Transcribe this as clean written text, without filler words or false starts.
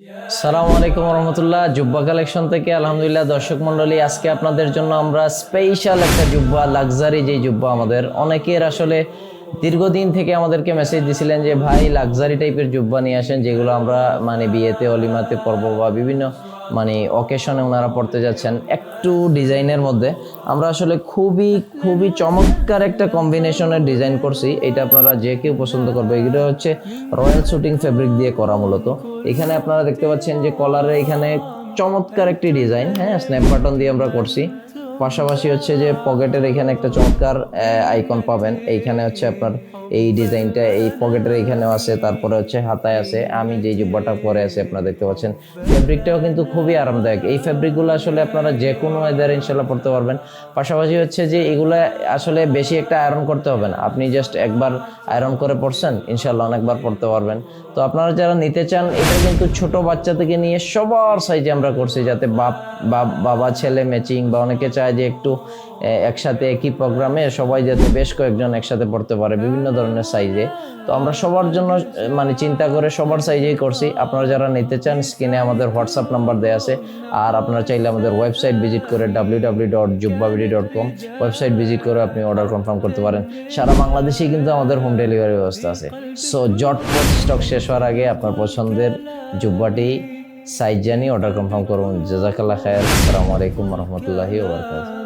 আসসালামু আলাইকুম রহমতুল্লাহ। জুব্বা কালেকশন থেকে আলহামদুলিল্লাহ দর্শক মন্ডলী, আজকে আপনাদের জন্য আমরা স্পেশাল একটা জুব্বা, লাক্সারি যে জুব্বা, আমাদের অনেকের আসলে দীর্ঘদিন থেকে আমাদেরকে মেসেজ দিছিলেন যে ভাই লাক্সারি টাইপের জুব্বা নিয়ে আসেন, যেগুলো আমরা বিয়েতে, অলিমাতে পরবো বা বিভিন্ন অকেশনে ওনারা পড়তে যাচ্ছেন একটু ডিজাইনের মধ্যে। আমরা আসলে খুবই খুবই চমৎকার একটা কম্বিনেশনের ডিজাইন করছি, এটা আপনারা যে কেউ পছন্দ করবে। এগুলো হচ্ছে রয়্যাল শুটিং ফেব্রিক দিয়ে করা মূলত। এখানে আপনারা দেখতে পাচ্ছেন যে কলারে এখানে চমৎকার একটি ডিজাইন, হ্যাঁ, স্ন্যাপ বাটন দিয়ে আমরা করছি। পাশাপাশি হচ্ছে যে পকেটের এখানে একটা চমৎকার আইকন পাবেন। এইখানে হচ্ছে আপনার এই ডিজাইনটা এই পকেটের এখানেও আছে, তারপরে হচ্ছে হাতায় আছে। আমি যে জুব্বাটা পরে আছি আপনারা দেখতে পাচ্ছেন, ফেব্রিকটাও কিন্তু খুবই আরামদায়ক। এই ফেব্রিকগুলো আসলে আপনারা যে কোনো ওয়েদারে ইনশাল্লাহ পরতে পারবেন। পাশাপাশি হচ্ছে যে এগুলো আসলে বেশি একটা আয়রন করতে হবে না, আপনি জাস্ট একবার আয়রন করে পরছেন, ইনশাল্লাহ অনেকবার পরতে পারবেন। তো আপনারা যারা নিতে চান, এটা কিন্তু ছোট বাচ্চা থেকে নিয়ে সবার সাইজে আমরা করছি, যাতে বাবা ছেলে ম্যাচিং, বা অনেকে চায় যে একটু একসাথে একই প্রোগ্রামে সবাই যাতে বেশ কয়েকজন একসাথে পড়তে পারে বিভিন্ন ধরনের সাইজে। তো আমরা সবার জন্য চিন্তা করে সবার সাইজেই করছি। আপনারা যারা নিতে চান, স্ক্রিনে আমাদের হোয়াটসঅ্যাপ নাম্বার দেওয়া আছে। আর আপনারা চাইলে আমাদের ওয়েবসাইট ভিজিট করে www.jubbabidi.com ওয়েবসাইট ভিজিট করে আপনি অর্ডার কনফার্ম করতে পারেন। সারা বাংলাদেশেই কিন্তু আমাদের হোম ডেলিভারি ব্যবস্থা আছে। সো জটপট স্টক শেষ হওয়ার আগে আপনার পছন্দের জুব্বাটি সাইজ জানিয়ে অর্ডার কনফার্ম করুন। জাযাকাল্লাহ খায়ের। আসসালামু আলাইকুম রহমতুল্লাহি ওয়া বারাকাতুহু।